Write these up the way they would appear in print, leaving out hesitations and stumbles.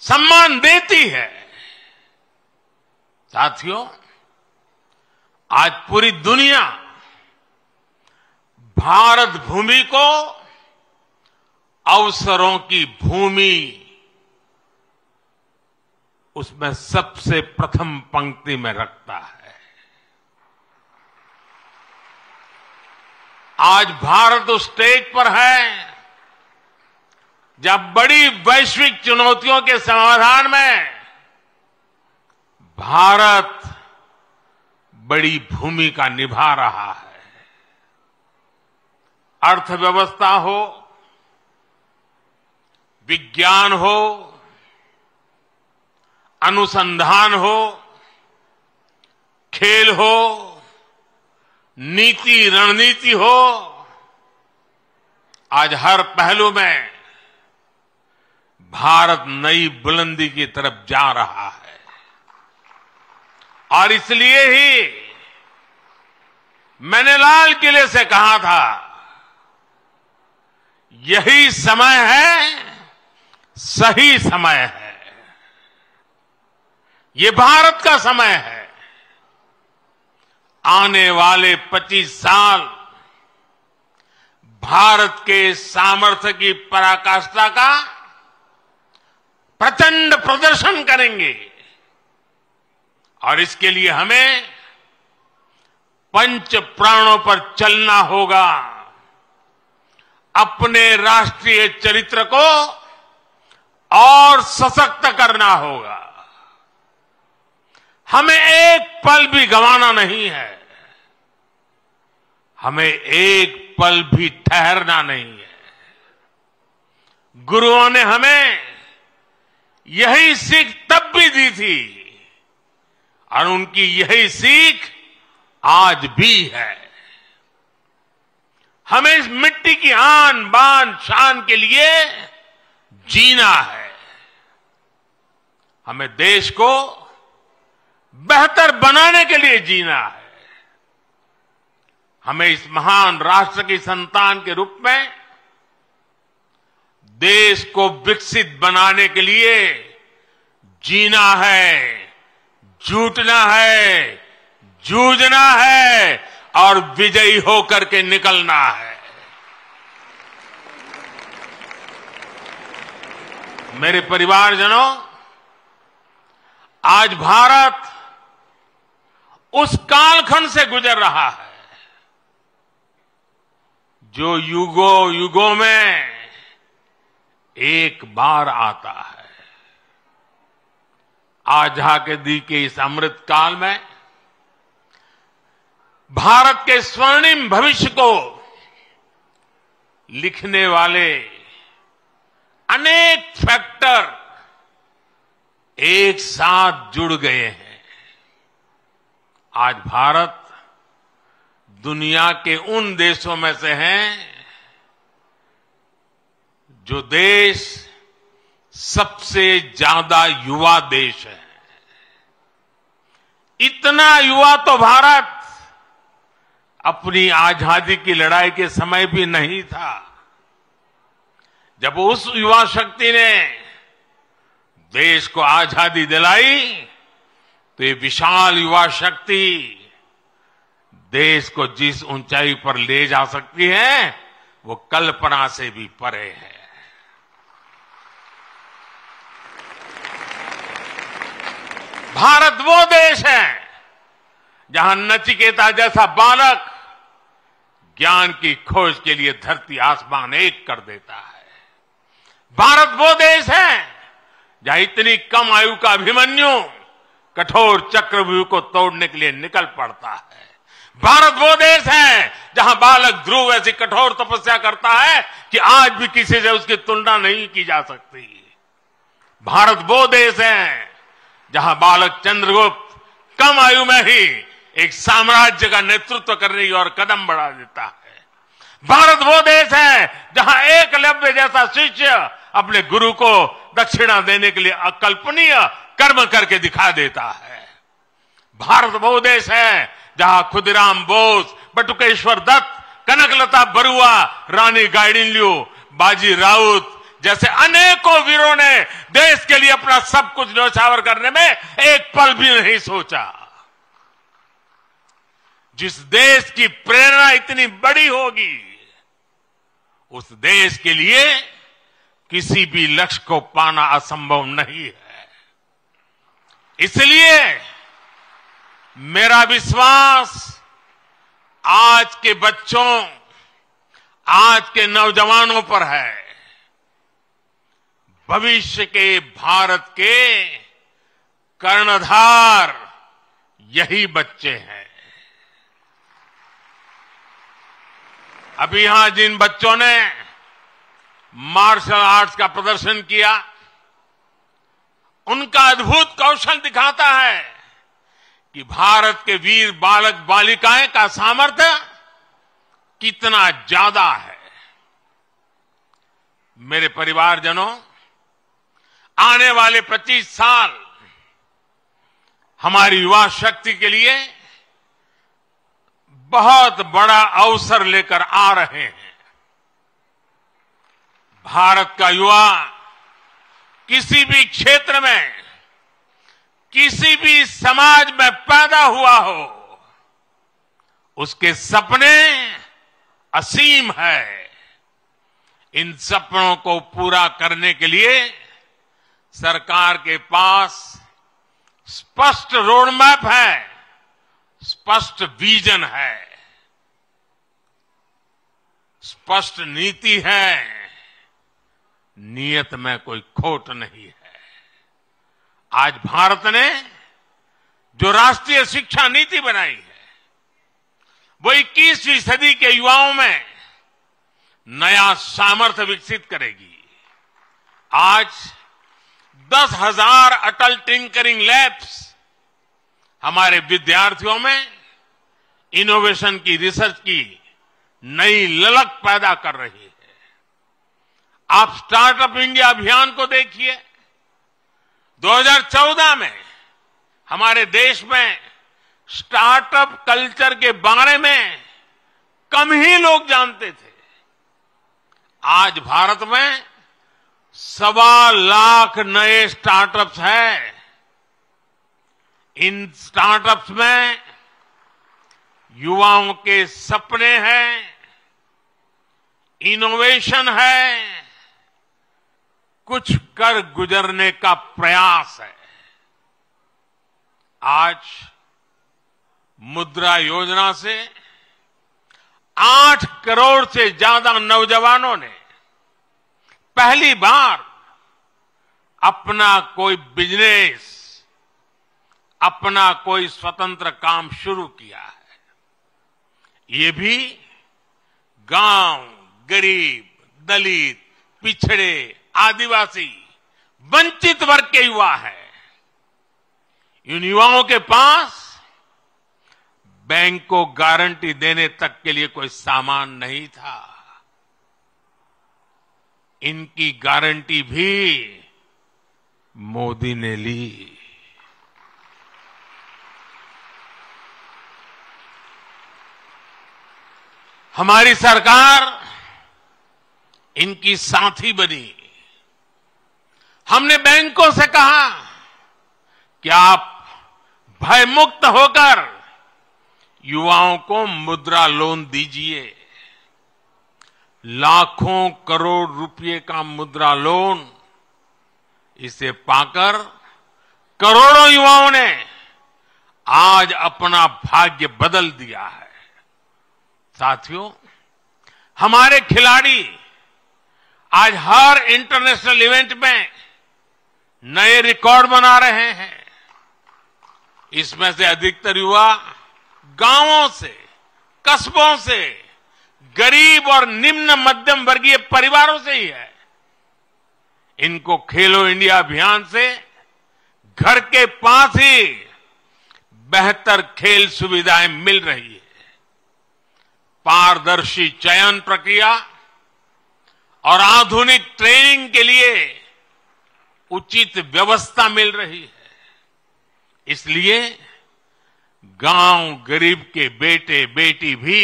सम्मान देती है। साथियों, आज पूरी दुनिया भारत भूमि को अवसरों की भूमि, उसमें सबसे प्रथम पंक्ति में रखता है। आज भारत उस स्टेज पर है जब बड़ी वैश्विक चुनौतियों के समाधान में भारत बड़ी भूमिका निभा रहा है। अर्थव्यवस्था हो, विज्ञान हो, अनुसंधान हो, खेल हो, नीति रणनीति हो, आज हर पहलू में भारत नई बुलंदी की तरफ जा रहा है। और इसलिए ही मैंने लाल किले से कहा था, यही समय है, सही समय है। ये भारत का समय है। आने वाले 25 साल भारत के सामर्थ्य की पराकाष्ठा का प्रचंड प्रदर्शन करेंगे। और इसके लिए हमें पंच प्राणों पर चलना होगा। अपने राष्ट्रीय चरित्र को और सशक्त करना होगा। हमें एक पल भी गंवाना नहीं है। हमें एक पल भी ठहरना नहीं है। गुरुओं ने हमें यही सीख तब भी दी थी और उनकी यही सीख आज भी है। हमें इस मिट्टी की आन बान शान के लिए जीना है। हमें देश को बेहतर बनाने के लिए जीना है। हमें इस महान राष्ट्र की संतान के रूप में देश को विकसित बनाने के लिए जीना है, जुटना है, जूझना है और विजयी होकर के निकलना है। मेरे परिवारजनों, आज भारत उस कालखंड से गुजर रहा है जो युगों युगों में एक बार आता है। आजादी के इस अमृत काल में भारत के स्वर्णिम भविष्य को लिखने वाले अनेक फैक्टर एक साथ जुड़ गए हैं। आज भारत दुनिया के उन देशों में से हैं जो देश सबसे ज्यादा युवा देश है। इतना युवा तो भारत अपनी आजादी की लड़ाई के समय भी नहीं था। जब उस युवा शक्ति ने देश को आजादी दिलाई तो ये विशाल युवा शक्ति देश को जिस ऊंचाई पर ले जा सकती है वो कल्पना से भी परे है। भारत वो देश है जहां नचिकेता जैसा बालक ज्ञान की खोज के लिए धरती आसमान एक कर देता है। भारत वो देश है जहां इतनी कम आयु का अभिमन्यु कठोर चक्रव्यूह को तोड़ने के लिए निकल पड़ता है। भारत वो देश है जहां बालक ध्रुव ऐसी कठोर तपस्या करता है कि आज भी किसी से उसकी तुलना नहीं की जा सकती। भारत वो देश है जहां बालक चंद्रगुप्त कम आयु में ही एक साम्राज्य का नेतृत्व करने की ओर कदम बढ़ा देता है। भारत वो देश है जहां एकलव्य जैसा शिष्य अपने गुरु को दक्षिणा देने के लिए अकल्पनीय कर्म करके दिखा देता है। भारत वो देश है जहां खुदीराम बोस, बटुकेश्वर दत्त, कनकलता बरुआ, रानी गाइडिनल्यू, बाजी राउत, जैसे अनेकों वीरों ने देश के लिए अपना सब कुछ न्यौछावर करने में एक पल भी नहीं सोचा। जिस देश की प्रेरणा इतनी बड़ी होगी, उस देश के लिए किसी भी लक्ष्य को पाना असंभव नहीं है। इसलिए मेरा विश्वास आज के बच्चों, आज के नौजवानों पर है। भविष्य के भारत के कर्णधार यही बच्चे हैं। अभी यहां जिन बच्चों ने मार्शल आर्ट्स का प्रदर्शन किया, उनका अद्भुत कौशल दिखाता है कि भारत के वीर बालक बालिकाएं का सामर्थ्य कितना ज्यादा है। मेरे परिवारजनों, आने वाले 25 साल हमारी युवा शक्ति के लिए बहुत बड़ा अवसर लेकर आ रहे हैं। भारत का युवा किसी भी क्षेत्र में, किसी भी समाज में पैदा हुआ हो, उसके सपने असीम है। इन सपनों को पूरा करने के लिए सरकार के पास स्पष्ट रोड मैप है, स्पष्ट विजन है, स्पष्ट नीति है, नियत में कोई खोट नहीं है। आज भारत ने जो राष्ट्रीय शिक्षा नीति बनाई है, वो 21वीं सदी के युवाओं में नया सामर्थ्य विकसित करेगी। आज 10,000 अटल टिंकरिंग लैब्स हमारे विद्यार्थियों में इनोवेशन की, रिसर्च की नई ललक पैदा कर रही है। आप स्टार्टअप इंडिया अभियान को देखिए। 2014 में हमारे देश में स्टार्टअप कल्चर के बारे में कम ही लोग जानते थे। आज भारत में 1.25 लाख नए स्टार्टअप्स हैं। इन स्टार्टअप्स में युवाओं के सपने हैं, इनोवेशन है, कुछ कर गुजरने का प्रयास है। आज मुद्रा योजना से 8 करोड़ से ज्यादा नौजवानों ने पहली बार अपना कोई बिजनेस, अपना कोई स्वतंत्र काम शुरू किया है। ये भी गांव, गरीब, दलित, पिछड़े, आदिवासी, वंचित वर्ग के युवा है। इन युवाओं के पास बैंक को गारंटी देने तक के लिए कोई सामान नहीं था। इनकी गारंटी भी मोदी ने ली। हमारी सरकार इनकी साथी बनी। हमने बैंकों से कहा कि आप भय मुक्त होकर युवाओं को मुद्रा लोन दीजिए। लाखों करोड़ रुपए का मुद्रा लोन, इसे पाकर करोड़ों युवाओं ने आज अपना भाग्य बदल दिया है। साथियों, हमारे खिलाड़ी आज हर इंटरनेशनल इवेंट में नए रिकॉर्ड बना रहे हैं। इसमें से अधिकतर युवा गांवों से, कस्बों से, गरीब और निम्न मध्यम वर्गीय परिवारों से ही है। इनको खेलो इंडिया अभियान से घर के पास ही बेहतर खेल सुविधाएं मिल रही है। पारदर्शी चयन प्रक्रिया और आधुनिक ट्रेनिंग के लिए उचित व्यवस्था मिल रही है। इसलिए गांव गरीब के बेटे बेटी भी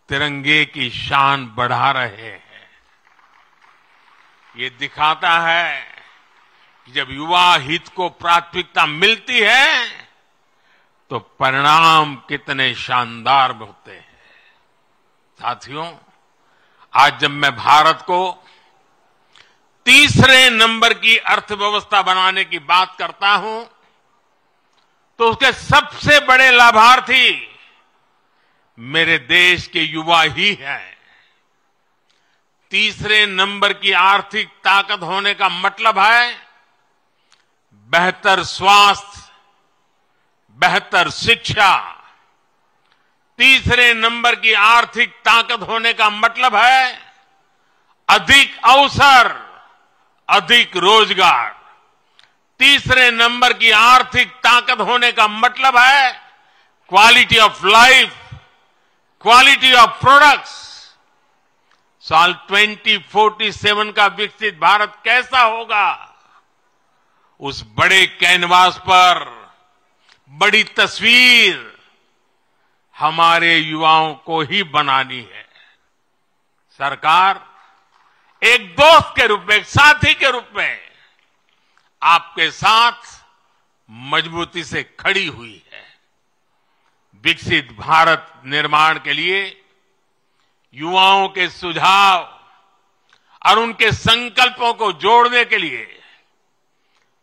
तिरंगे की शान बढ़ा रहे हैं। ये दिखाता है कि जब युवा हित को प्राथमिकता मिलती है तो परिणाम कितने शानदार होते हैं। साथियों, आज जब मैं भारत को तीसरे नंबर की अर्थव्यवस्था बनाने की बात करता हूं तो उसके सबसे बड़े लाभार्थी मेरे देश के युवा ही हैं। तीसरे नंबर की आर्थिक ताकत होने का मतलब है बेहतर स्वास्थ्य, बेहतर शिक्षा। तीसरे नंबर की आर्थिक ताकत होने का मतलब है अधिक अवसर, अधिक रोजगार। तीसरे नंबर की आर्थिक ताकत होने का मतलब है quality of life, quality of products. साल 2047 का विकसित भारत कैसा होगा, उस बड़े कैनवास पर बड़ी तस्वीर हमारे युवाओं को ही बनानी है। सरकार एक दोस्त के रूप में, एक साथी के रूप में आपके साथ मजबूती से खड़ी हुई है। विकसित भारत निर्माण के लिए युवाओं के सुझाव और उनके संकल्पों को जोड़ने के लिए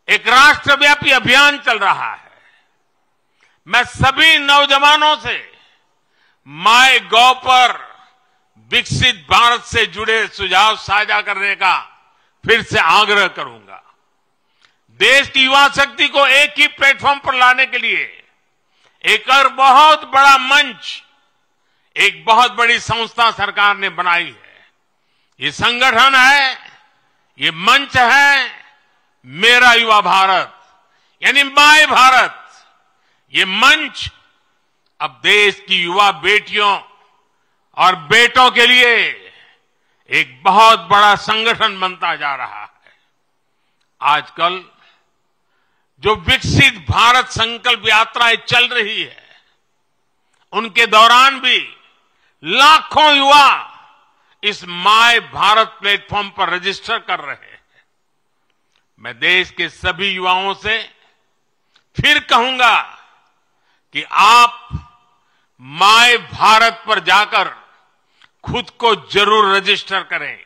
एक राष्ट्रव्यापी अभियान चल रहा है। मैं सभी नौजवानों से MyGov पर विकसित भारत से जुड़े सुझाव साझा करने का फिर से आग्रह करूंगा। देश की युवा शक्ति को एक ही प्लेटफॉर्म पर लाने के लिए एक और बहुत बड़ा मंच, एक बहुत बड़ी संस्था सरकार ने बनाई है। ये संगठन है, ये मंच है मेरा युवा भारत, यानी माय भारत। ये मंच अब देश की युवा बेटियों और बेटों के लिए एक बहुत बड़ा संगठन बनता जा रहा है। आजकल जो विकसित भारत संकल्प यात्राएं चल रही है, उनके दौरान भी लाखों युवा इस माय भारत प्लेटफॉर्म पर रजिस्टर कर रहे हैं। मैं देश के सभी युवाओं से फिर कहूंगा कि आप माय भारत पर जाकर खुद को जरूर रजिस्टर करें।